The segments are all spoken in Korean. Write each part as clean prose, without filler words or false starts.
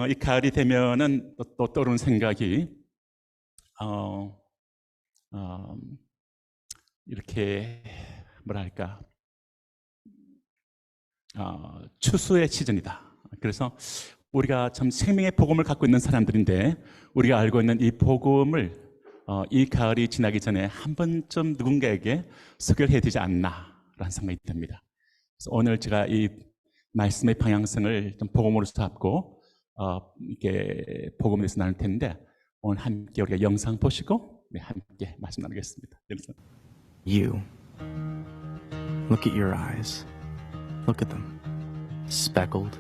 이 가을이 되면은 또 떠오르는 생각이 어, 어, 이렇게 뭐랄까 추수의 시즌이다. 그래서 우리가 참 생명의 복음을 갖고 있는 사람들인데 우리가 알고 있는 이 복음을 이 가을이 지나기 전에 한 번쯤 누군가에게 소개를 해야 되지 않나라는 생각이 듭니다. 그래서 오늘 제가 이 말씀의 방향성을 좀 복음으로 잡고 이렇게 복음에 대해서 나눌 텐데 오늘 함께 우리가 영상 보시고 함께 말씀 나누겠습니다. You. Look at your eyes. Look at them. Speckled,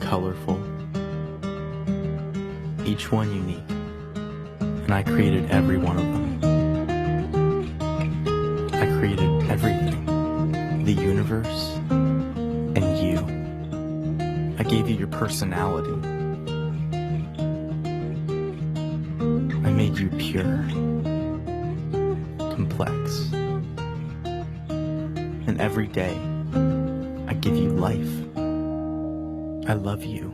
colorful, each one unique. And I created every one of them. I created everything. The universe and you. I gave you your personality. I made you pure, complex. And every day, I give you life. I love you.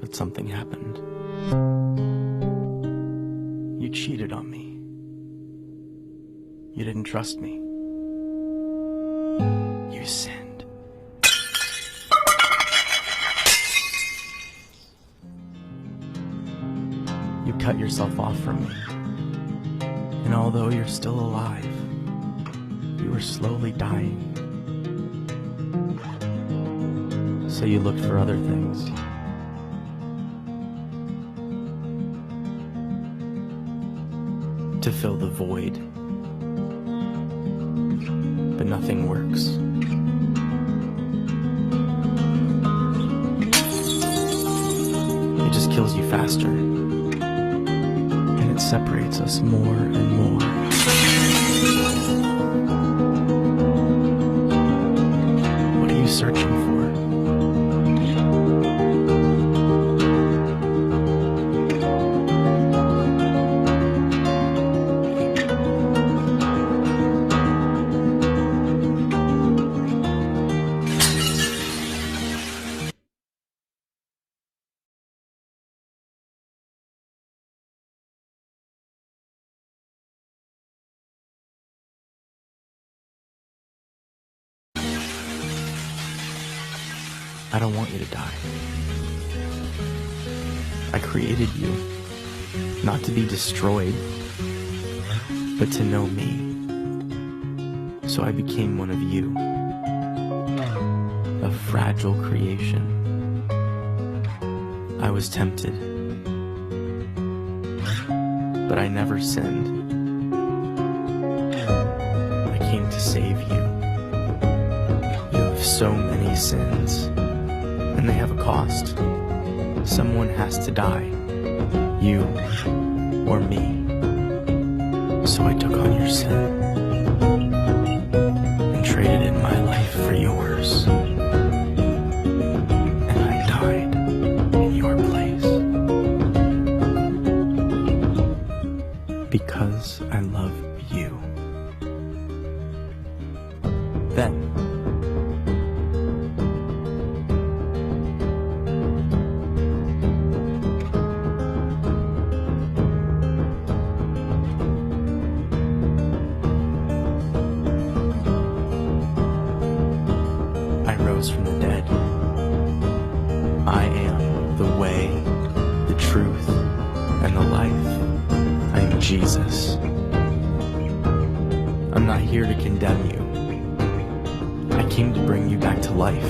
But something happened. You cheated on me. You didn't trust me. You sinned. You cut yourself off from me. And although you're still alive, you were slowly dying. So you looked for other things. To fill the void. But nothing works. It just kills you faster. And it separates us more and more. What are you searching for? I don't want you to die. I created you, not to be destroyed, but to know me. So I became one of you, a fragile creation. I was tempted, but I never sinned. I came to save you. You have so many sins. And they have a cost. Someone has to die. You or me. So I took on your sin and traded in my life for yours. And I died in your place. Because I love you. Then from the dead. I am the way, the truth, and the life. I am Jesus. I'm not here to condemn you. I came to bring you back to life.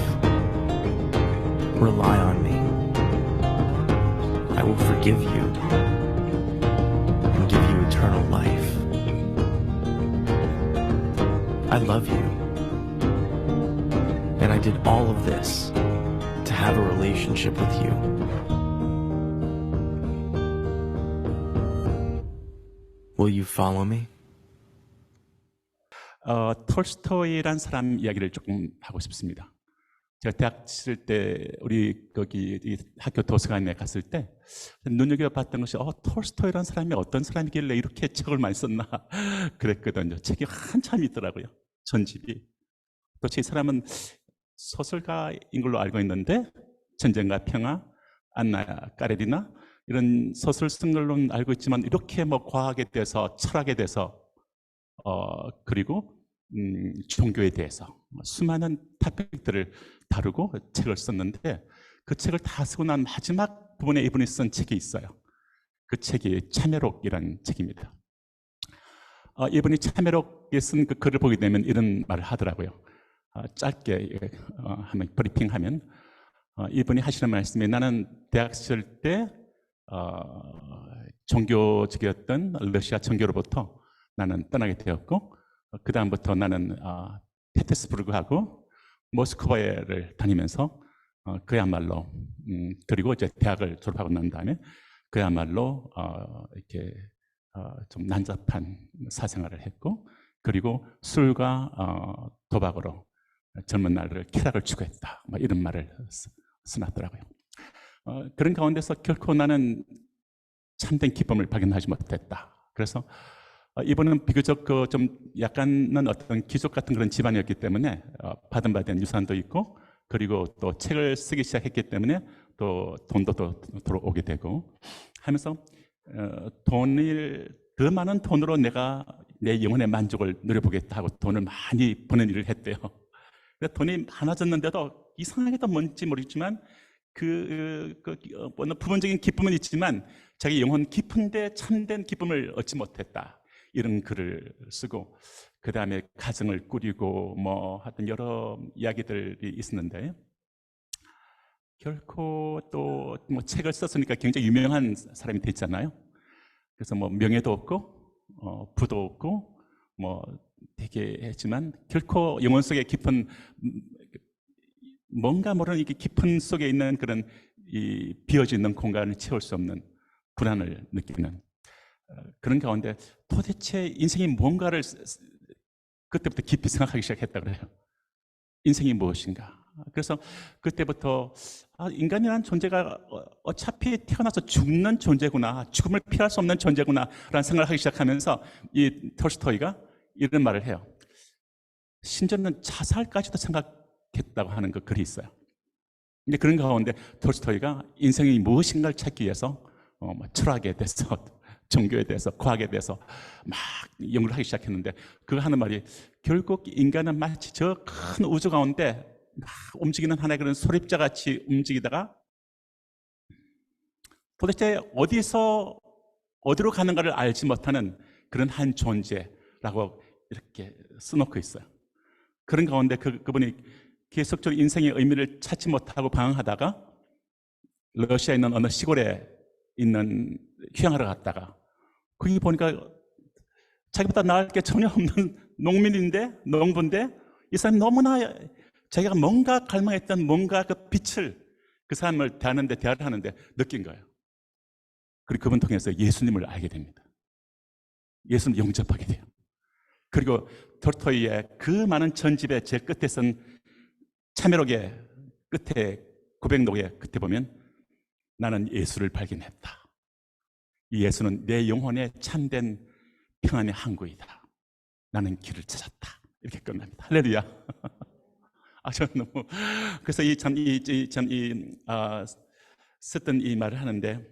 Rely on me. I will forgive you and give you eternal life. I love you. And I did all of this to have a relationship with you. Will you follow me? 톨스토이란 사람 이야기를 조금 하고 싶습니다. 제가 대학 있을 때 우리 거기 학교 도서관에 갔을 때 눈여겨봤던 것이 톨스토이란 사람이 어떤 사람이길래 이렇게 책을 많이 썼나 그랬거든요. 책이 한참 있더라고요. 전집이. 도대체 이 사람은 소설가인 걸로 알고 있는데 전쟁과 평화, 안나 까레리나 이런 소설 쓴 걸로는 알고 있지만 이렇게 뭐 과학에 대해서 철학에 대해서 그리고 종교에 대해서 수많은 토픽들을 다루고 책을 썼는데 그 책을 다 쓰고 난 마지막 부분에 이분이 쓴 책이 있어요. 그 책이 참회록이라는 책입니다. 이분이 참회록에 쓴 그 글을 보게 되면 이런 말을 하더라고요. 짧게 한번 브리핑하면 이분이 하시는 말씀이 나는 대학 시절 때 종교적이었던 러시아 정교로부터 나는 떠나게 되었고 그 다음부터 나는 페테스부르크하고 모스크바를 다니면서 그야말로 그리고 이제 대학을 졸업하고 난 다음에 그야말로 이렇게 좀 난잡한 사생활을 했고 그리고 술과 도박으로 젊은 날을 쾌락을 추구했다. 뭐 이런 말을 써놨더라고요. 그런 가운데서 결코 나는 참된 기쁨을 발견하지 못했다. 그래서 이분은 비교적 좀 약간은 어떤 귀족 같은 그런 집안이었기 때문에 받은 유산도 있고 그리고 또 책을 쓰기 시작했기 때문에 또 돈도 또 들어오게 되고 하면서 더 많은 돈으로 내가 내 영혼의 만족을 누려보겠다 하고 돈을 많이 버는 일을 했대요. 돈이 많아졌는데도 이상하게도 뭔지 모르겠지만 부분적인 기쁨은 있지만 자기 영혼 깊은데 참된 기쁨을 얻지 못했다. 이런 글을 쓰고 그 다음에 가정을 꾸리고 뭐 하여튼 여러 이야기들이 있었는데 결코 또 뭐 책을 썼으니까 굉장히 유명한 사람이 됐잖아요. 그래서 뭐 명예도 없고 부도 없고 뭐 되게 했지만 결코 영혼 속에 깊은 뭔가 모르는 이게 깊은 속에 있는 그런 이 비어져 있는 공간을 채울 수 없는 불안을 느끼는 그런 가운데 도대체 인생이 뭔가를 그때부터 깊이 생각하기 시작했다 그래요. 인생이 무엇인가? 그래서 그때부터 인간이라는 존재가 어차피 태어나서 죽는 존재구나, 죽음을 피할 수 없는 존재구나 라는 생각을 하기 시작하면서 이 톨스토이가 이런 말을 해요. 심지어는 자살까지도 생각했다고 하는 그 글이 있어요. 근데 그런 가운데 톨스토이가 인생이 무엇인가를 찾기 위해서 철학에 대해서 종교에 대해서 과학에 대해서 막 연구를 하기 시작했는데 그거 하는 말이 결국 인간은 마치 저 큰 우주 가운데 막 움직이는 하나의 그런 소립자 같이 움직이다가 도대체 어디로 가는가를 알지 못하는 그런 한 존재라고 이렇게 써놓고 있어요. 그런 가운데 그분이 계속적으로 인생의 의미를 찾지 못하고 방황하다가 러시아에 있는 어느 시골에 있는 휴양하러 갔다가 거기 보니까 자기보다 나을 게 전혀 없는 농부인데 이 사람이 너무나 자기가 뭔가 갈망했던 뭔가 그 빛을 그 사람을 대화를 하는데 느낀 거예요. 그리고 그분 통해서 예수님을 알게 됩니다. 예수님 영접하게 돼요. 그리고 톨스토이의 그 많은 전집의 제일 끝에 쓴 참회록의 끝에 고백록의 끝에 보면 나는 예수를 발견했다. 이 예수는 내 영혼의 참된 평안의 항구이다. 나는 길을 찾았다. 이렇게 끝납니다. 할렐루야. 저는 너무 그래서 썼던 이 말을 하는데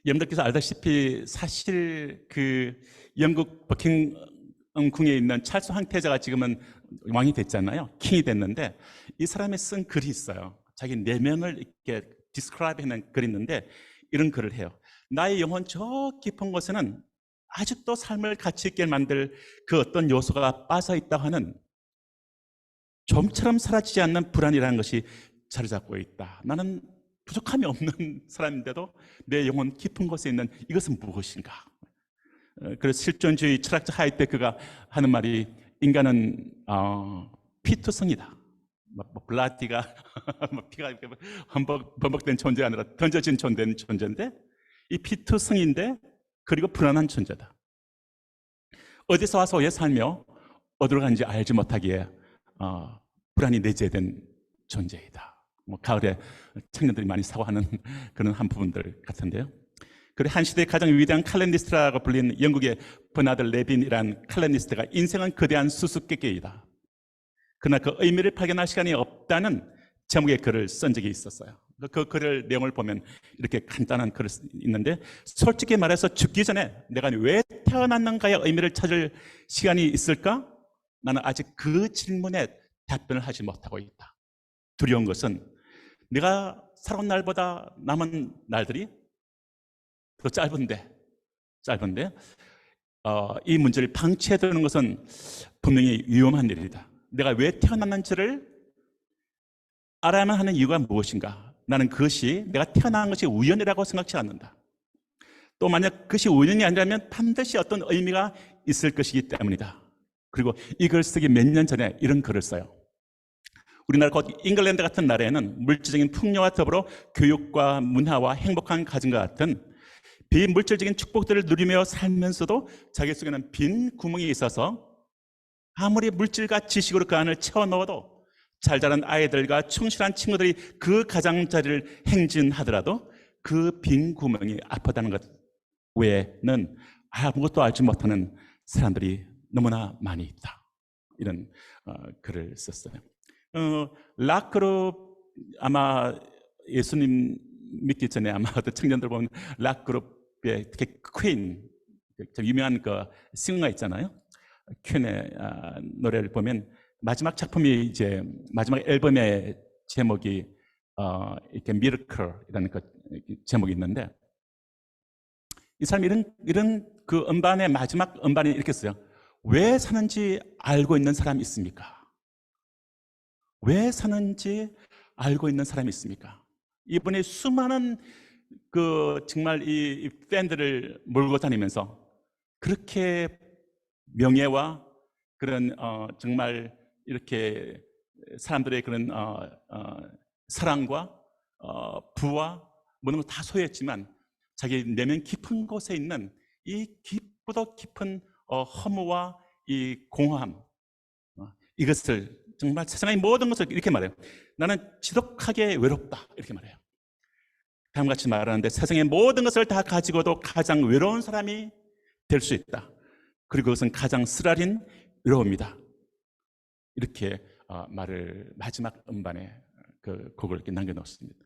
여러분들께서 알다시피 사실 그 영국 버킹엄궁에 있는 찰스 황태자가 지금은 왕이 됐잖아요. 킹이 됐는데 이 사람이 쓴 글이 있어요. 자기 내면을 이렇게 디스크라이브하는 글이 있는데 이런 글을 해요. 나의 영혼 저 깊은 곳에는 아직도 삶을 가치 있게 만들 그 어떤 요소가 빠져 있다고 하는 좀처럼 사라지지 않는 불안이라는 것이 자리 잡고 있다. 나는 부족함이 없는 사람인데도 내 영혼 깊은 곳에 있는 이것은 무엇인가? 그래서 실존주의 철학자 하이데크가 하는 말이 인간은 피투성이다. 블라디가 피가 번복된 존재가 아니라 던져진 존재인데 이 피투성인데 그리고 불안한 존재다. 어디서 와서 왜 살며 어디로 가는지 알지 못하기에 불안이 내재된 존재이다. 가을에 청년들이 많이 사고하는 그런 한 부분들 같은데요. 그리고 한 시대의 가장 위대한 칼럼니스트라고 불리는 영국의 버나드 레빈이라는 칼럼니스트가 인생은 거대한 수수께끼이다. 그러나 그 의미를 발견할 시간이 없다는 제목의 글을 쓴 적이 있었어요. 그 글을 내용을 보면 이렇게 간단한 글을 있는데, 솔직히 말해서 죽기 전에 내가 왜 태어났는가의 의미를 찾을 시간이 있을까? 나는 아직 그 질문에 답변을 하지 못하고 있다. 두려운 것은 내가 살아온 날보다 남은 날들이 더 짧은데 이 문제를 방치해두는 것은 분명히 위험한 일이다. 내가 왜 태어났는지를 알아야만 하는 이유가 무엇인가? 나는 그것이 내가 태어난 것이 우연이라고 생각지 않는다. 또 만약 그것이 우연이 아니라면 반드시 어떤 의미가 있을 것이기 때문이다. 그리고 이 글 쓰기 몇 년 전에 이런 글을 써요. 우리나라 곧 잉글랜드 같은 나라에는 물질적인 풍요와 더불어 교육과 문화와 행복한 가정과 같은 비물질적인 축복들을 누리며 살면서도 자기 속에는 빈 구멍이 있어서 아무리 물질과 지식으로 그 안을 채워 넣어도 잘 자란 아이들과 충실한 친구들이 그 가장자리를 행진하더라도 그 빈 구멍이 아프다는 것 외에는 아무것도 알지 못하는 사람들이 너무나 많이 있다. 이런 글을 썼어요. 락그룹, 아마 예수님 믿기 전에 아마 청년들 보면 락그룹의 특히 퀸, 좀 유명한 그 싱어가 있잖아요. 퀸의 노래를 보면 마지막 작품이 이제 마지막 앨범의 제목이 이렇게 미러클이라는 그 제목이 있는데, 이 사람이 이런 그 음반의 마지막 음반이 이렇게 써요. 왜 사는지 알고 있는 사람이 있습니까? 왜 사는지 알고 있는 사람이 있습니까? 이분이 수많은 그 정말 이 팬들을 몰고 다니면서 그렇게 명예와 그런 정말 이렇게 사람들의 그런 사랑과 부와 모든 걸 다 소유했지만 자기 내면 깊은 곳에 있는 이 깊고도 깊은 허무와 이 공허함, 이것을 정말 세상의 모든 것을 이렇게 말해요. 나는 지독하게 외롭다, 이렇게 말해요. 다음같이 말하는데, 세상의 모든 것을 다 가지고도 가장 외로운 사람이 될 수 있다. 그리고 그것은 가장 쓰라린 외로움이다. 이렇게 말을 마지막 음반에 그 곡을 이렇게 남겨놓습니다.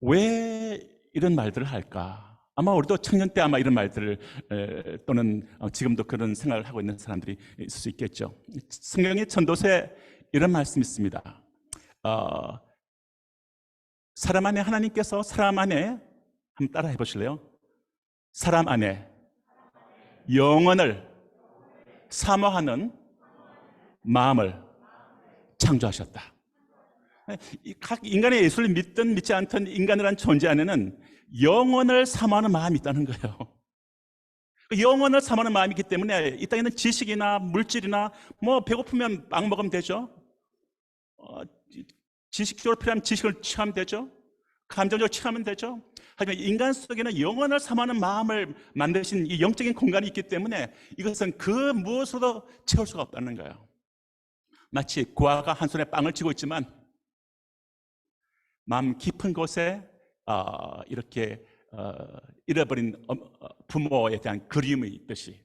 왜 이런 말들을 할까? 아마 우리도 청년 때 아마 이런 말들을 또는 지금도 그런 생각을 하고 있는 사람들이 있을 수 있겠죠. 성경의 전도서에 이런 말씀이 있습니다. 사람 안에 하나님께서 사람 안에 한번 따라 해보실래요? 사람 안에 영혼을 사모하는 마음을 창조하셨다. 각 인간의 예수를 믿든 믿지 않든 인간이라는 존재 안에는 영혼을 사모하는 마음이 있다는 거예요. 영혼을 사모하는 마음이 있기 때문에 이 땅에는 지식이나 물질이나 뭐 배고프면 빵 먹으면 되죠. 지식적으로 필요한 지식을 취하면 되죠. 감정적으로 취하면 되죠. 하지만 인간 속에는 영혼을 사모하는 마음을 만드신 이 영적인 공간이 있기 때문에 이것은 그 무엇으로도 채울 수가 없다는 거예요. 마치 고아가 한 손에 빵을 쥐고 있지만 마음 깊은 곳에 이렇게 잃어버린 부모에 대한 그리움이 있듯이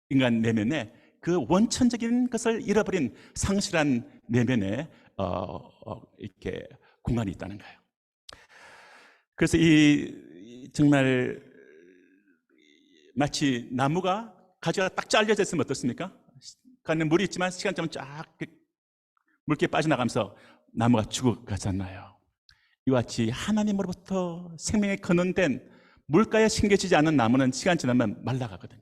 인간 내면에 그 원천적인 것을 잃어버린 상실한 내면에 이렇게 공간이 있다는 거예요. 그래서 이 정말 마치 나무가 가지가 딱 잘려져 있으면 어떻습니까? 그 안에 물이 있지만 시간 지나면 쫙 물기에 빠져나가면서 나무가 죽어가잖아요. 이와 같이 하나님으로부터 생명의 근원된 물가에 심겨지지 않은 나무는 시간 지나면 말라가거든요.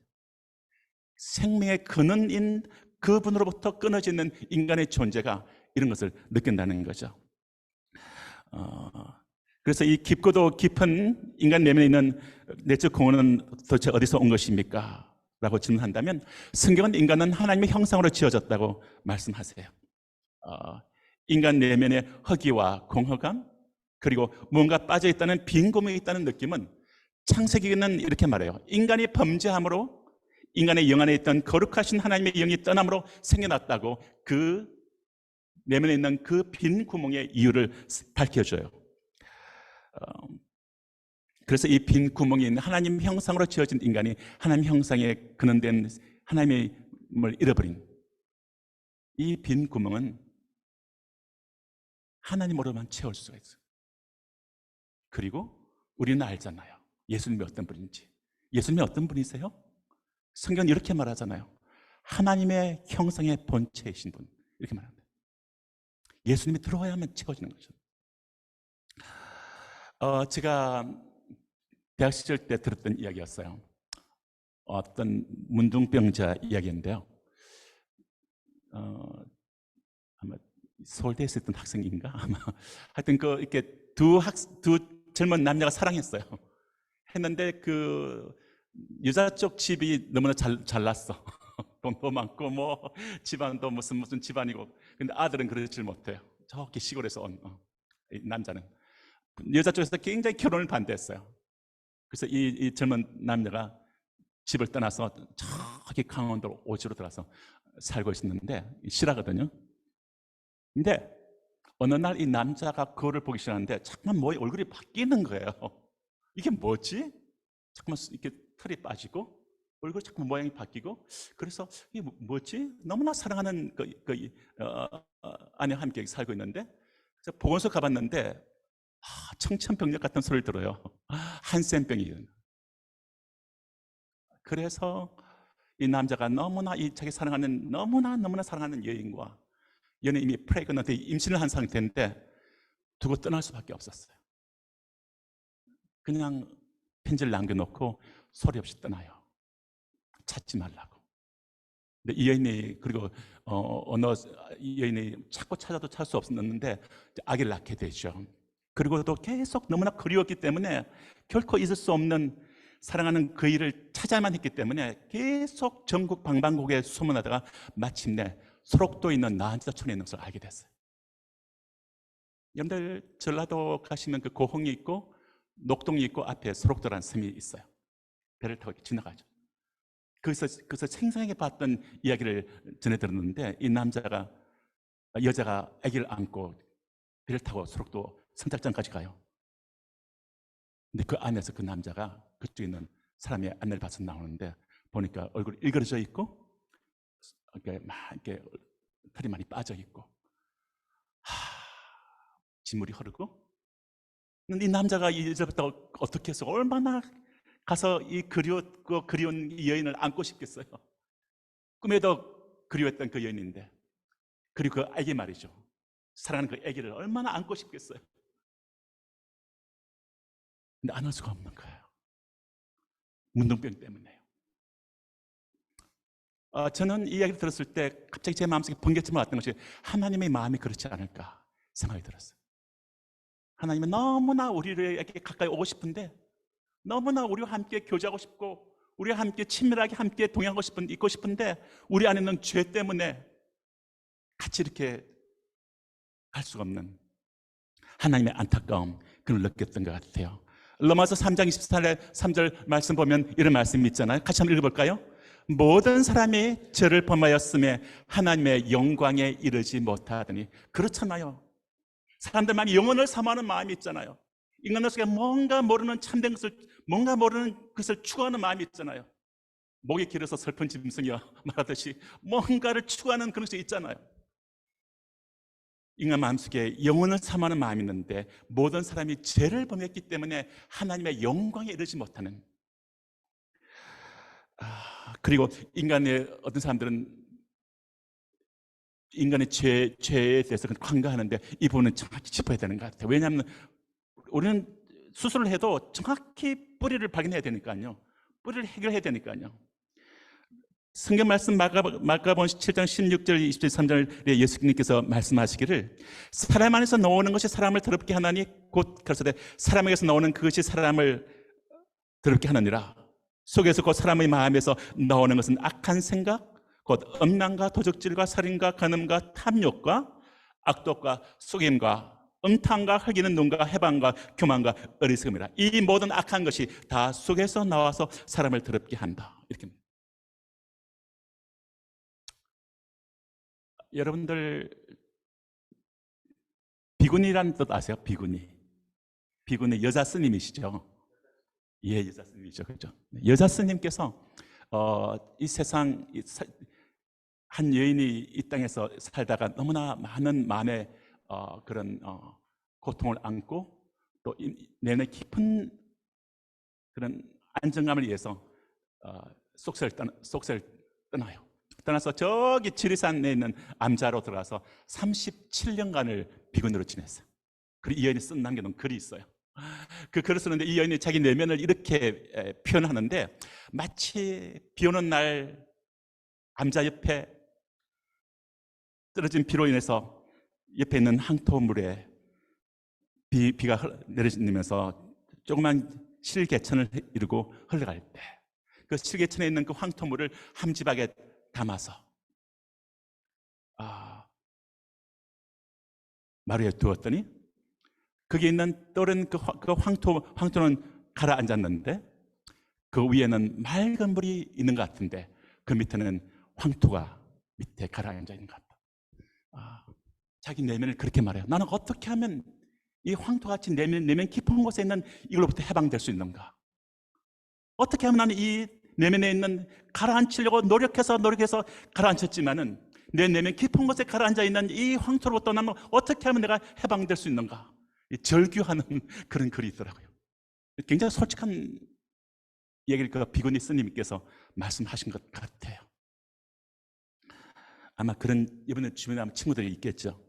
생명의 근원인 그분으로부터 끊어지는 인간의 존재가 이런 것을 느낀다는 거죠. 그래서 이 깊고도 깊은 인간 내면에 있는 내적 공허는 도대체 어디서 온 것입니까? 라고 질문한다면 성경은 인간은 하나님의 형상으로 지어졌다고 말씀하세요. 인간 내면의 허기와 공허감, 그리고 뭔가 빠져있다는 빈 구멍이 있다는 느낌은 창세기는 이렇게 말해요. 인간이 범죄함으로 인간의 영 안에 있던 거룩하신 하나님의 영이 떠남으로 생겨났다고 그 내면에 있는 그 빈 구멍의 이유를 밝혀줘요. 그래서 이 빈 구멍이 있는 하나님 형상으로 지어진 인간이 하나님 형상에 근원된 하나님을 잃어버린 이 빈 구멍은 하나님으로만 채울 수가 있어요. 그리고 우리는 알잖아요. 예수님이 어떤 분인지. 예수님이 어떤 분이세요? 성경은 이렇게 말하잖아요. 하나님의 형상의 본체이신 분. 이렇게 말합니다. 예수님이 들어와야만 채워지는 거죠. 제가 대학 시절 때 들었던 이야기였어요. 어떤 문둥병자 이야기인데요. 아마 서울대에 있었던 학생인가? 아마 하여튼 이렇게 두 젊은 남녀가 사랑했어요. 했는데 그 여자 쪽 집이 너무나 잘났어. 돈도 많고 뭐 집안도 무슨 집안이고. 근데 아들은 그러질 못해요. 저기 시골에서 온 남자는 여자 쪽에서 굉장히 결혼을 반대했어요. 그래서 이 젊은 남녀가 집을 떠나서 저기 강원도 오지로 들어서 살고 있었는데 실하거든요. 근데 어느 날 이 남자가 그거를 보기 시작하는데 자꾸만 얼굴이 바뀌는 거예요. 이게 뭐지? 자꾸만 이렇게 털이 빠지고 얼굴 자꾸만 모양이 바뀌고. 그래서 이게 뭐지? 너무나 사랑하는 아내와 함께 살고 있는데, 그래서 보건소 가봤는데 청천벽력 같은 소리를 들어요. 한센병이에요. 그래서 이 남자가 너무나 자기 사랑하는 너무나 사랑하는 여인과 얘는 이미 프레그넌트 임신을 한 상태인데 두고 떠날 수밖에 없었어요. 그냥 편지를 남겨놓고 소리 없이 떠나요. 찾지 말라고. 근데 이 여인이 그리고 이 여인이 자꾸 찾아도 찾을 수 없었는데 아기를 낳게 되죠. 그리고도 계속 너무나 그리웠기 때문에 결코 잊을 수 없는 사랑하는 그 일을 찾아야만 했기 때문에 계속 전국 방방곡곡에 소문하다가 마침내 소록도에 있는 나한자촌에 있는 것을 알게 됐어요. 여러분들 전라도 가시면 그 고흥이 있고 녹동이 있고 앞에 소록도라는 섬이 있어요. 배를 타고 지나가죠. 그래서 생생하게 봤던 이야기를 전해 들었는데 이 여자가 아기를 안고 배를 타고 소록도 선착장까지 가요. 근데 그 안에서 그 남자가 그쪽에 있는 사람의 안내를 받아서 나오는데 보니까 얼굴이 일그러져 있고 이렇게 털이 많이 빠져 있고 진물이 흐르고. 근데 이 남자가 이 여자부터 어떻게 해서 얼마나 가서 이 그리운 이 여인을 안고 싶겠어요. 꿈에도 그리웠던 그 여인인데, 그리고 그 아기 말이죠. 사랑하는 그 아기를 얼마나 안고 싶겠어요. 근데 안을 수가 없는 거예요. 문둥병 때문에요. 저는 이 이야기를 들었을 때 갑자기 제 마음속에 번개처럼 왔던 것이 하나님의 마음이 그렇지 않을까 생각이 들었어요. 하나님은 너무나 우리에게 가까이 오고 싶은데, 너무나 우리와 함께 교제하고 싶고 우리와 함께 친밀하게 함께 동행하고 있고 싶은데 우리 안에 있는 죄 때문에 같이 이렇게 갈 수가 없는 하나님의 안타까움, 그걸 느꼈던 것 같아요. 로마서 3장 23절 말씀 보면 이런 말씀이 있잖아요. 같이 한번 읽어볼까요? 모든 사람이 죄를 범하였음에 하나님의 영광에 이르지 못하더니. 그렇잖아요. 사람들 마음이 영혼을 사모하는 마음이 있잖아요. 인간들 속에 뭔가 모르는 참된 것을, 뭔가 모르는 것을 추구하는 마음이 있잖아요. 목이 길어서 슬픈 짐승이여 말하듯이 뭔가를 추구하는 그런 것이 있잖아요. 인간 마음속에 영혼을 사모하는 마음이 있는데 모든 사람이 죄를 범했기 때문에 하나님의 영광에 이르지 못하는. 그리고 인간의 어떤 사람들은 인간의 죄에 대해서 관가하는데 이 부분은 정확히 짚어야 되는 것 같아요. 왜냐하면 우리는 수술을 해도 정확히 뿌리를 발견해야 되니까요. 뿌리를 해결해야 되니까요. 성경 말씀 마가복음 7장 16절 23절에 예수님께서 말씀하시기를 사람 안에서 나오는 것이 사람을 더럽게 하나니 곧 가라사대 사람에게서 나오는 그것이 사람을 더럽게 하느니라. 속에서 곧 사람의 마음에서 나오는 것은 악한 생각, 곧 음란과 도적질과 살인과 간음과 탐욕과 악독과 속임과 음탕과 흘기는 눈과 해방과 교만과 어리석음이라. 이 모든 악한 것이 다 속에서 나와서 사람을 더럽게 한다. 이렇게. 여러분들 비구니라는 뜻 아세요? 비구니. 비구니 여자 스님이시죠? 예, 여자 스님이죠. 그렇죠? 여자 스님께서 이 세상 한 여인이 이 땅에서 살다가 너무나 많은 마음의 그런 고통을 안고 또 내내 깊은 그런 안정감을 위해서 속세를 떠나요. 떠나서 저기 지리산에 있는 암자로 들어가서 37년간을 비건으로 지냈어요. 그리고 이 여인이 쓴 남겨놓은 글이 있어요. 그 글을 쓰는데 이 여인이 자기 내면을 이렇게 표현하는데, 마치 비 오는 날 암자 옆에 떨어진 비로 인해서 옆에 있는 항토물에 비가 내리면서 조그만 실개천을 이루고 흘러갈 때, 그 실개천에 있는 그 황토물을 함지박에 담아서 마루에 두었더니 거기에 있는 떠오른 그 황토는 가라앉았는데 그 위에는 맑은 물이 있는 것 같은데 그 밑에는 황토가 밑에 가라앉아 있는 것 같다. 자기 내면을 그렇게 말해요. 나는 어떻게 하면 이 황토같이 내면 깊은 곳에 있는 이걸로부터 해방될 수 있는가? 어떻게 하면 나는 이 내면에 있는 가라앉히려고 노력해서 가라앉혔지만은 내 내면 깊은 곳에 가라앉아 있는 이 황토로부터 나는 어떻게 하면 내가 해방될 수 있는가? 절규하는 그런 글이 있더라고요. 굉장히 솔직한 얘기를 그 비구니 스님께서 말씀하신 것 같아요. 아마 그런 이번에 주변에 아마 친구들이 있겠죠.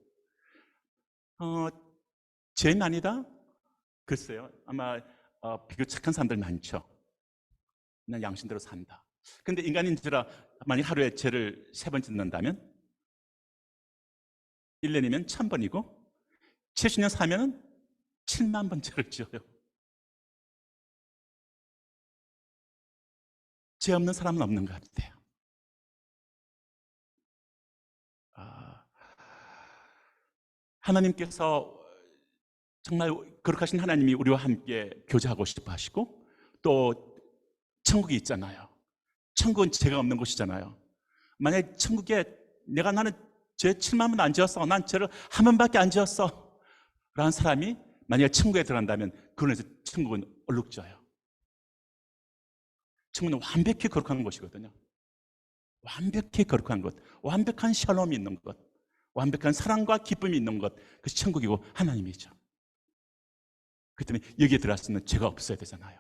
죄는 아니다? 글쎄요. 아마 비교 착한 사람들 많죠. 그냥 양심대로 산다. 근데 인간인지라 만약 하루에 죄를 3번 짓는다면 1년이면 1000번이고 70년 사면은 7만 번 죄를 지어요. 죄 없는 사람은 없는 것 같아요. 하나님께서 정말 거룩하신 하나님이 우리와 함께 교제하고 싶어 하시고 또 천국이 있잖아요. 천국은 죄가 없는 곳이잖아요. 만약에 천국에 나는 죄 7만 번 안 지었어, 난 죄를 한 번밖에 안 지었어 라는 사람이 만약에 천국에 들어간다면 그런에서 천국은 얼룩져요. 천국은 완벽히 거룩한 곳이거든요. 완벽히 거룩한 곳, 완벽한 샬롬이 있는 곳, 완벽한 사랑과 기쁨이 있는 것, 그것이 천국이고 하나님이죠. 그렇기 때문에 여기에 들어왔으면 죄가 없어야 되잖아요.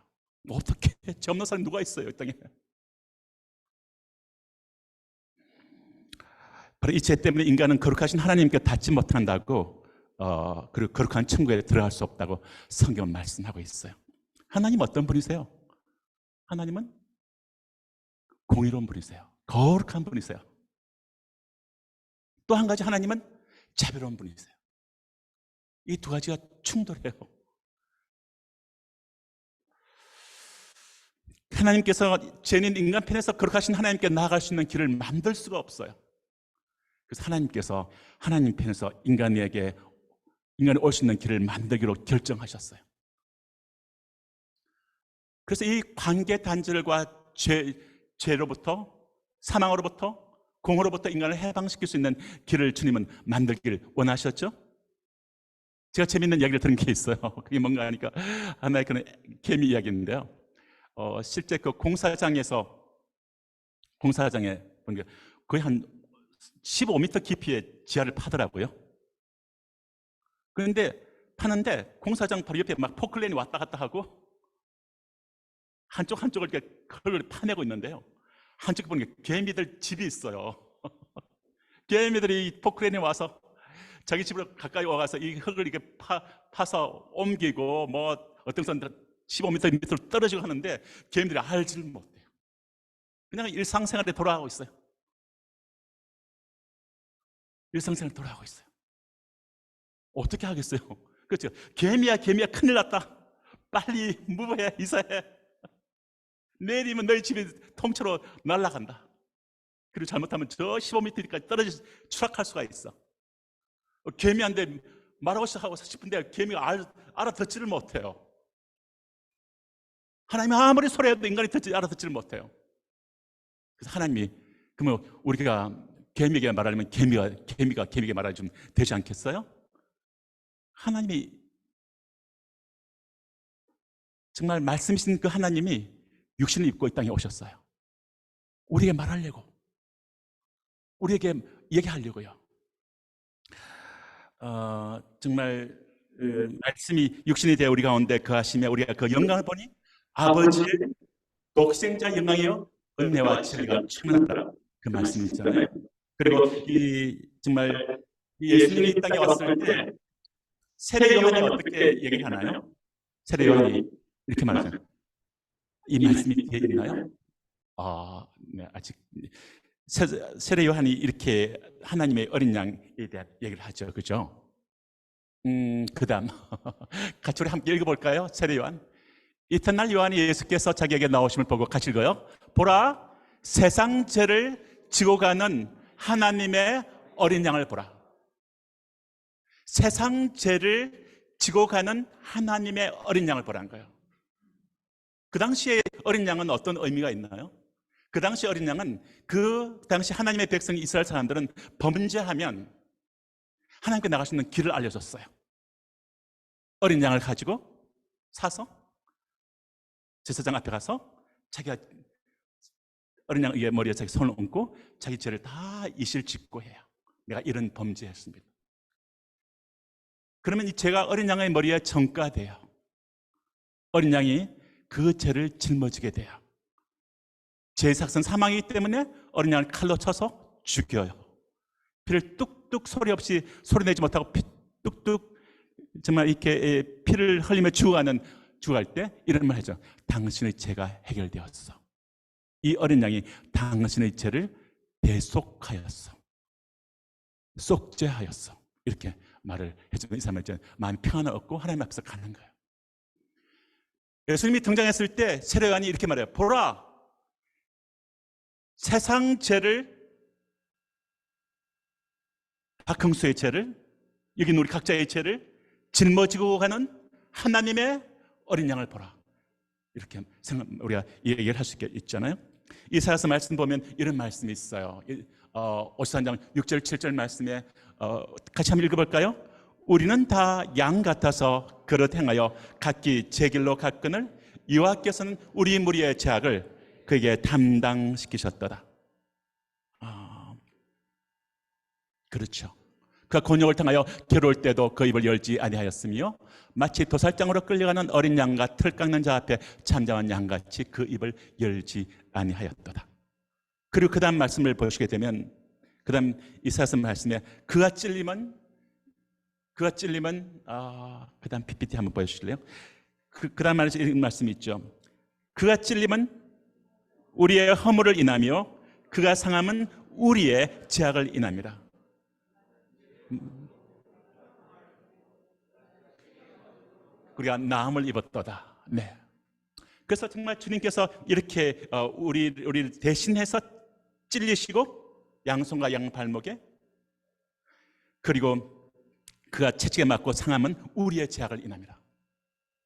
어떻게 죄 없는 사람이 누가 있어요, 이 땅에? 바로 이 죄 때문에 인간은 거룩하신 하나님께 닿지 못한다고, 그리고 거룩한 천국에 들어갈 수 없다고 성경은 말씀하고 있어요. 하나님 어떤 분이세요? 하나님은 공의로운 분이세요. 거룩한 분이세요. 또 한 가지, 하나님은 자비로운 분이세요. 이 두 가지가 충돌해요. 하나님께서 죄인 인간 편에서 거룩하신 하나님께 나아갈 수 있는 길을 만들 수가 없어요. 그래서 하나님께서 하나님 편에서 인간이 올 수 있는 길을 만들기로 결정하셨어요. 그래서 이 관계 단절과 죄로부터, 사망으로부터, 공허로부터 인간을 해방시킬 수 있는 길을 주님은 만들기를 원하셨죠. 제가 재미있는 이야기를 들은 게 있어요. 그게 뭔가 하니까 하나의 그런 개미 이야기인데요. 실제 그 공사장에 보니까 거의 한 15m 깊이의 지하를 파더라고요. 그런데 파는데 공사장 바로 옆에 막 포클레인이 왔다 갔다 하고 한쪽을 이렇게 그걸 파내고 있는데요. 한쪽에 보니까 개미들 집이 있어요. 개미들이 이 포크레인에 와서 자기 집으로 가까이 와서 이 흙을 이렇게 파서 옮기고 뭐 어떤 사람들은 15m 밑으로 떨어지고 하는데 개미들이 알지를 못해요. 그냥 일상생활에 돌아가고 있어요. 일상생활에 돌아가고 있어요. 어떻게 하겠어요? 그렇죠. 개미야 큰일 났다. 빨리 무브해, 이사해. 내일이면 너희 집이 통째로 날아간다. 그리고 잘못하면 저 15m까지 떨어져 추락할 수가 있어. 개미한테 말하고 싶은데 개미가 알아듣지를 못해요. 하나님이 아무리 소리해도 인간이 알아듣지를 못해요. 그래서 하나님이, 그러면 우리가 개미에게 말하려면 개미가 개미에게 말하면 되지 않겠어요? 하나님이 정말 말씀이신 그 하나님이 육신을 입고 이 땅에 오셨어요. 우리에게 말하려고, 우리에게 얘기하려고요. 정말 말씀이 육신이 되어 우리 가운데 거하시며 우리가 그 영광을 보니 아버지의 독생자 영광이요 은혜와 진리가 충만하다, 그 말씀이 있잖아요. 그리고 이 정말 예수님이 이 땅에 왔을 때 세례 요한이 어떻게 얘기하나요? 세례 요한이 이렇게 말하잖아요. 이 말씀이 뒤에 있나요? 네, 아직 세례 요한이 이렇게 하나님의 어린 양에 대한 얘기를 하죠, 그죠? 그다음 같이 우리 함께 읽어볼까요? 세례 요한. 이튿날 요한이 예수께서 자기에게 나오심을 보고 같이 읽어요. 보라, 세상 죄를 지고 가는 하나님의 어린 양을 보라. 세상 죄를 지고 가는 하나님의 어린 양을 보라는 거예요. 그 당시에 어린 양은 어떤 의미가 있나요? 그 당시 어린 양은 그 당시 하나님의 백성 이스라엘 사람들은 범죄하면 하나님께 나갈 수 있는 길을 알려줬어요. 어린 양을 가지고 사서 제사장 앞에 가서 자기가 어린 양 위에 머리에 자기 손을 얹고 자기 죄를 다 이실직고 해요. 내가 이런 범죄했습니다. 그러면 이 죄가 어린 양의 머리에 전가돼요. 어린 양이 그 죄를 짊어지게 돼요. 죄의 삭은 사망이기 때문에 어린 양을 칼로 쳐서 죽여요. 피를 뚝뚝 소리 없이 소리 내지 못하고 피 뚝뚝 정말 이렇게 피를 흘리며 죽어갈 때 이런 말 하죠. 당신의 죄가 해결되었어. 이 어린 양이 당신의 죄를 대속하였어. 속죄하였어. 이렇게 말을 해주면 이 사람은 이제 마음이 평안을 얻고 하나님 앞에서 가는 거예요. 예수님이 등장했을 때 세례 요한이 이렇게 말해요. 보라, 세상 죄를, 박흥수의 죄를, 여긴 우리 각자의 죄를 짊어지고 가는 하나님의 어린 양을 보라. 이렇게 우리가 얘기를 할 수 있잖아요. 이사야서 말씀 보면 이런 말씀이 있어요. 53장 6절 7절 말씀에 같이 한번 읽어볼까요? 우리는 다 양 같아서 그릇 행하여 각기 제 길로 갔거늘 여호와께서는 우리 무리의 죄악을 그에게 담당시키셨도다. 그렇죠. 그가 곤욕을 당하여 괴로울 때도 그 입을 열지 아니하였으며 마치 도살장으로 끌려가는 어린 양과 틀 깎는 자 앞에 잠잠한 양같이 그 입을 열지 아니하였도다. 그리고 그 다음 말씀을 보시게 되면 그 다음 이사야서 말씀에 그가 찔림은 그 다음 PPT 한번 보여주실래요? 그 다음 말씀이 있죠. 그가 찔림은 우리의 허물을 인하며 그가 상함은 우리의 죄악을 인함이라. 우리가 나음을 입었도다. 네. 그래서 정말 주님께서 이렇게 우리를 대신해서 찔리시고 양손과 양발목에, 그리고 그가 채찍에 맞고 상함은 우리의 죄악을 인함이라.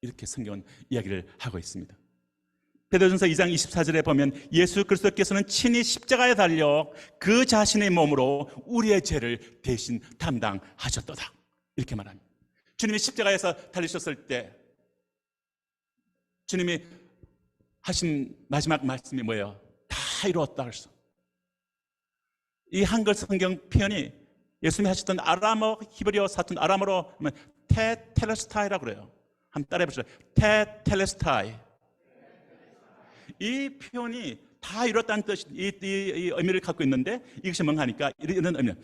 이렇게 성경은 이야기를 하고 있습니다. 베드로전서 2장 24절에 보면 예수 그리스도께서는 친히 십자가에 달려 그 자신의 몸으로 우리의 죄를 대신 담당하셨도다. 이렇게 말합니다. 주님이 십자가에서 달리셨을 때 주님이 하신 마지막 말씀이 뭐예요? 다 이루었다 그랬어. 이 한글 성경 표현이 예수님이 하셨던 아람어, 히브리어 사투리 아람어로 테텔레스타이라고 그래요. 한번 따라해 보시죠. 테텔레스타이. 이 표현이 다 이뤘다는 뜻, 이 의미를 갖고 있는데 이것이 뭔가 하니까 이런 의미예요.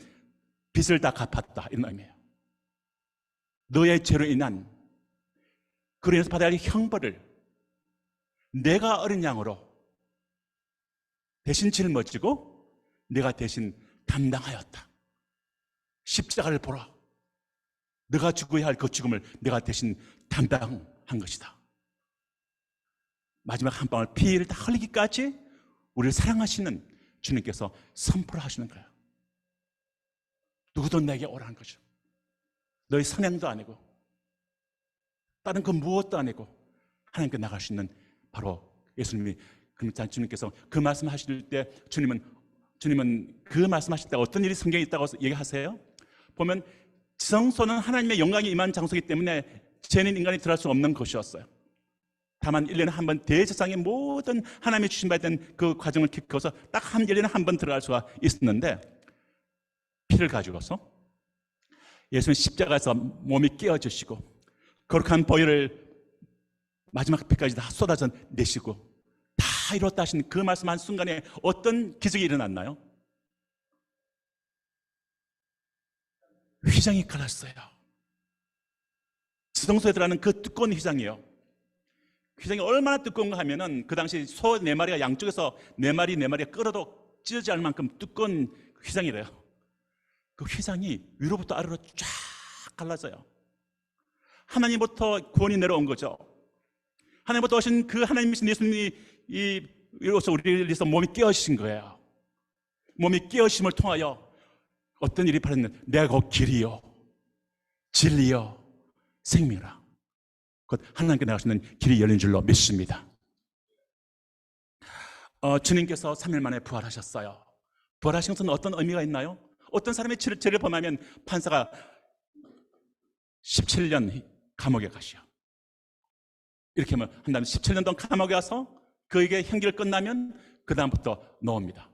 빚을 다 갚았다, 이런 의미예요. 너의 죄로 인한 그로 인해서 받아야 할 형벌을 내가 어린 양으로 대신 짊어지고 내가 대신 담당하였다. 십자가를 보라. 네가 죽어야 할 그 죽음을 내가 대신 담당한 것이다. 마지막 한 방울 피를 다 흘리기까지 우리를 사랑하시는 주님께서 선포를 하시는 거예요. 누구도 내게 오라는 거죠. 너희 선행도 아니고 다른 그 무엇도 아니고 하나님께 나갈 수 있는 바로 예수님이, 주님께서 그 말씀하실 때 주님은 그 말씀하실 때 어떤 일이 성경에 있다고 얘기하세요? 보면 지성소는 하나님의 영광이 임한 장소이기 때문에 죄는 인간이 들어갈 수 없는 곳이었어요. 다만 1년에 한 번 대제사장의 모든 하나님이 주신 바 된 그 과정을 겪어서 딱 1년에 한 번 들어갈 수가 있었는데 피를 가지고서 예수님 십자가에서 몸이 깨어지시고 거룩한 보혈을 마지막 피까지 다 쏟아져 내시고 다 이뤘다 하신 그 말씀 한 순간에 어떤 기적이 일어났나요? 휘장이 갈랐어요. 지성소에 들어가는 그 두꺼운 휘장이요. 휘장이 얼마나 두꺼운가 하면은 그 당시 소 4마리가 양쪽에서 4마리가 끌어도 찢어지지 않을 만큼 두꺼운 휘장이래요. 그 휘장이 위로부터 아래로 쫙 갈라져요. 하나님부터 구원이 내려온 거죠. 하나님부터 오신 그 하나님이신 예수님이 이로써 우리를 위해서 몸이 깨어지신 거예요. 몸이 깨어심을 통하여 어떤 일이 발생했는 내가 곧 길이요 진리요 생명이라. 곧 하나님께 나갈 수 있는 길이 열린 줄로 믿습니다. 주님께서 3일 만에 부활하셨어요. 부활하신 것은 어떤 의미가 있나요? 어떤 사람이 죄를 범하면 판사가 17년 감옥에 가시오. 이렇게 하면 한다면 17년 동안 감옥에 가서 그에게 형기를 끝나면 그 다음부터 나옵니다.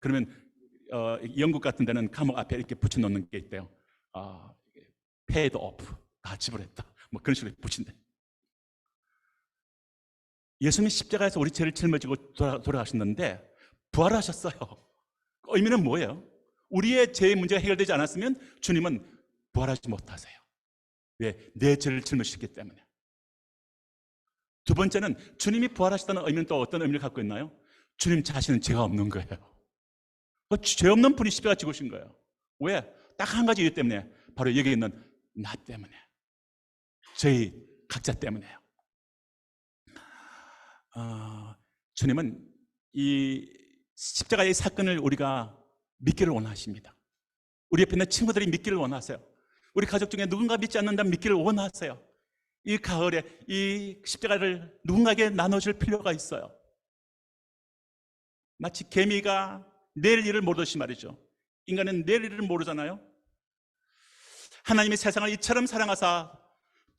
그러면 영국 같은 데는 감옥 앞에 이렇게 붙여놓는 게 있대요. paid off, 다 지불했다. 뭐 그런 식으로 붙인대. 예수님이 십자가에서 우리 죄를 짊어지고 돌아가셨는데 부활하셨어요. 의미는 뭐예요? 우리의 죄의 문제가 해결되지 않았으면 주님은 부활하지 못하세요. 왜? 내 죄를 짊어지셨기 때문에. 두 번째는 주님이 부활하셨다는 의미는 또 어떤 의미를 갖고 있나요? 주님 자신은 죄가 없는 거예요. 죄 없는 분이 십자가 죽으신 거예요. 왜? 딱 한 가지 이유 때문에, 바로 여기 있는 나 때문에, 저희 각자 때문에요. 주님은 이 십자가의 사건을 우리가 믿기를 원하십니다. 우리 옆에 있는 친구들이 믿기를 원하세요. 우리 가족 중에 누군가 믿지 않는다면 믿기를 원하세요. 이 가을에 이 십자가를 누군가에게 나눠줄 필요가 있어요. 마치 개미가 내일 일을 모르듯이 말이죠. 인간은 내일 일을 모르잖아요. 하나님이 세상을 이처럼 사랑하사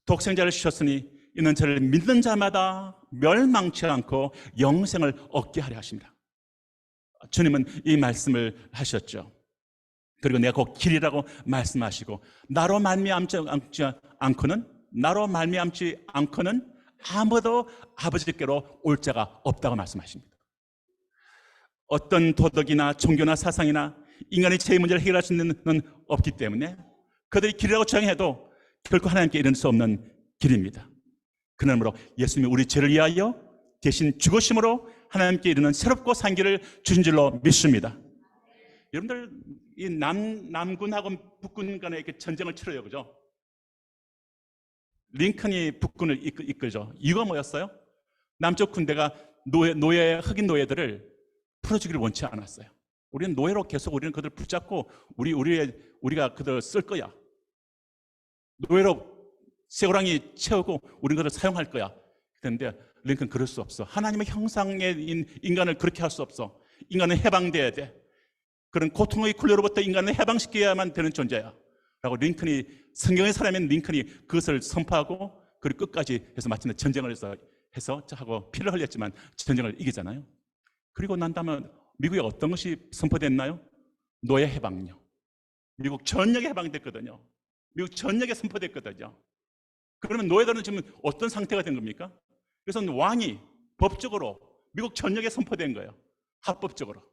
독생자를 주셨으니 이는 저를 믿는 자마다 멸망치 않고 영생을 얻게 하려 하십니다. 주님은 이 말씀을 하셨죠. 그리고 내가 곧 길이라고 말씀하시고 나로 말미암지 않고는 아무도 아버지께로 올 자가 없다고 말씀하십니다. 어떤 도덕이나 종교나 사상이나 인간의 죄의 문제를 해결할 수 있는 건 없기 때문에 그들이 길이라고 주장해도 결코 하나님께 이를 수 없는 길입니다. 그러므로 예수님이 우리 죄를 위하여 대신 죽으심으로 하나님께 이르는 새롭고 산 길을 주신 줄로 믿습니다. 여러분들 이 남군하고 북군 간에 이렇게 전쟁을 치러요, 그죠? 링컨이 북군을 이끌죠. 이유가 뭐였어요? 남쪽 군대가 흑인 노예들을 풀어주기를 원치 않았어요. 우리는 노예로 계속 우리는 그들을 붙잡고 우리가 그들을 쓸 거야. 노예로 쇠고랑이 채우고 우리는 그들을 사용할 거야. 그런데 링컨 그럴 수 없어. 하나님의 형상의 인간을 그렇게 할 수 없어. 인간은 해방돼야 돼. 그런 고통의 굴레로부터 인간을 해방시켜야만 되는 존재야 라고 링컨이, 성경의 사람인 링컨이 그것을 선포하고 그리고 끝까지 해서 마침내 전쟁을 해서 하고 피를 흘렸지만 전쟁을 이기잖아요. 그리고 난 다음에 미국에 어떤 것이 선포됐나요? 노예 해방요. 미국 전역에 해방됐거든요. 미국 전역에 선포됐거든요. 그러면 노예들은 지금 어떤 상태가 된 겁니까? 그래서 왕이 법적으로 미국 전역에 선포된 거예요. 합법적으로.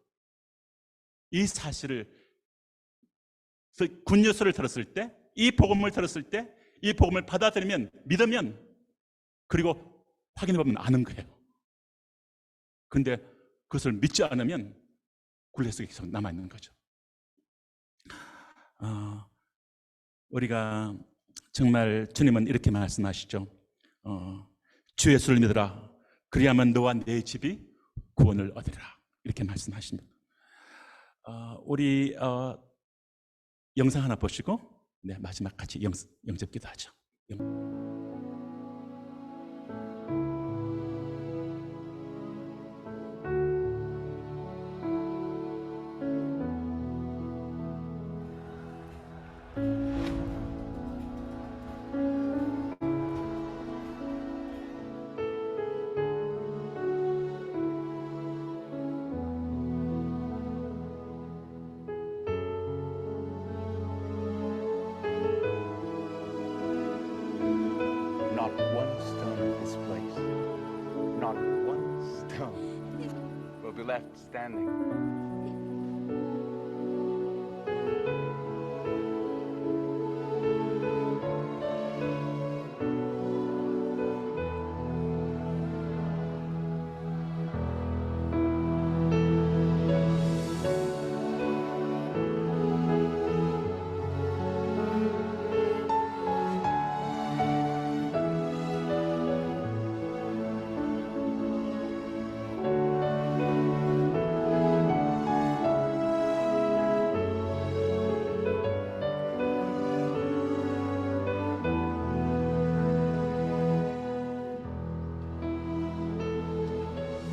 이 사실을, 굿뉴스를 들었을 때, 이 복음을 들었을 때, 이 복음을 받아들이면, 믿으면, 그리고 확인해보면 아는 거예요. 그런데 그것을 믿지 않으면 굴레 속에 계속 남아있는 거죠. 우리가 정말 주님은 이렇게 말씀하시죠. 주 예수를 믿으라. 그리하면 너와 내 집이 구원을 얻으리라. 이렇게 말씀하십니다. 우리 영상 하나 보시고 마지막 같이 영접기도 하죠. left standing.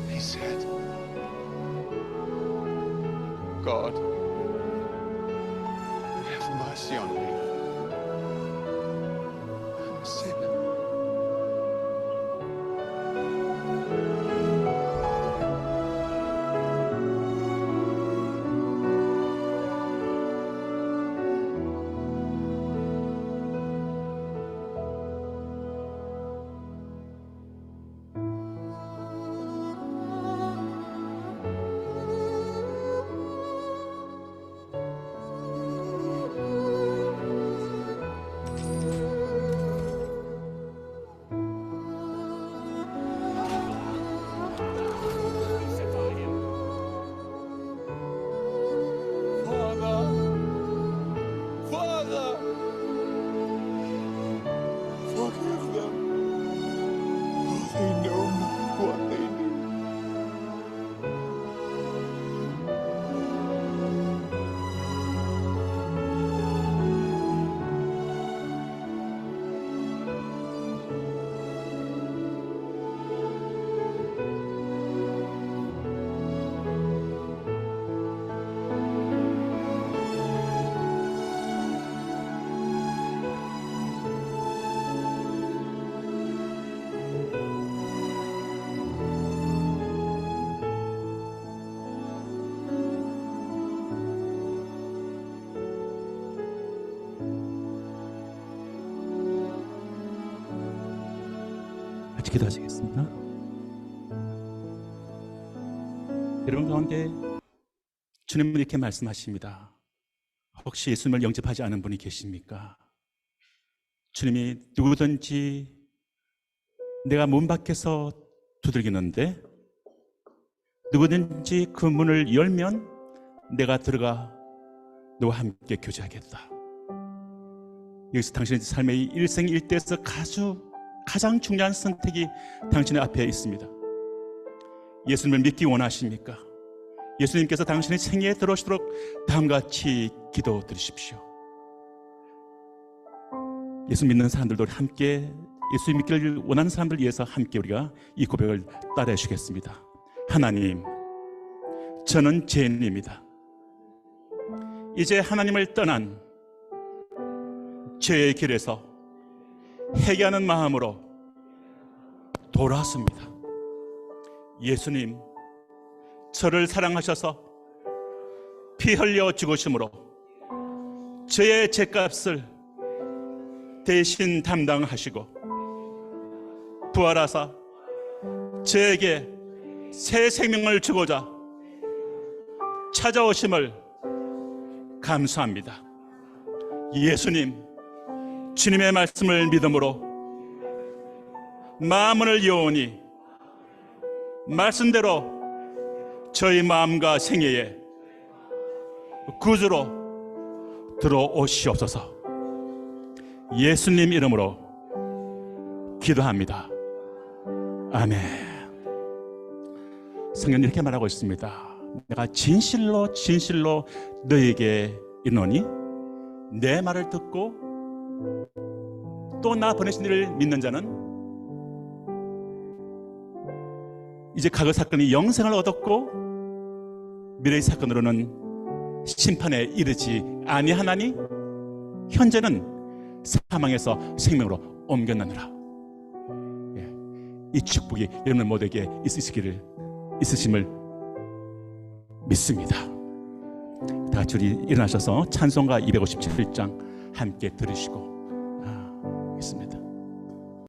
He said, God, have mercy on me. I'm a sinner. Father, forgive them, for they know not what they do. 같이 기도하시겠습니다. 여러분 가운데 주님은 이렇게 말씀하십니다. 혹시 예수님을 영접하지 않은 분이 계십니까? 주님이 누구든지 내가 문 밖에서 두들기는데 누구든지 그 문을 열면 내가 들어가 너와 함께 교제하겠다. 여기서 당신의 삶의 일생일대에서 가장 중요한 선택이 당신의 앞에 있습니다. 예수님을 믿기 원하십니까? 예수님께서 당신의 생애에 들어오시도록 다음같이 기도드리십시오. 예수 믿는 사람들도 함께 예수 믿기를 원하는 사람들 위해서 함께 우리가 이 고백을 따라해 주겠습니다. 하나님, 저는 죄인입니다. 이제 하나님을 떠난 죄의 길에서 회개하는 마음으로 돌아왔습니다. 예수님, 저를 사랑하셔서 피 흘려 죽으심으로 저의 죄값을 대신 담당하시고 부활하사 저에게 새 생명을 주고자 찾아오심을 감사합니다. 예수님, 주님의 말씀을 믿음으로 마음을 여오니 말씀대로 저희 마음과 생애에 구주로 들어오시옵소서. 예수님 이름으로 기도합니다. 아멘. 성경은 이렇게 말하고 있습니다. 내가 진실로 너에게 이르노니 내 말을 듣고 또 나 보내신 이를 믿는 자는 이제 과거 사건이 영생을 얻었고 미래의 사건으로는 심판에 이르지 아니하나니 현재는 사망에서 생명으로 옮겨나느라. 이 축복이 여러분 모두에게 있으심을 믿습니다. 다 같이 우리 일어나셔서 찬송가 257장 함께 들으시고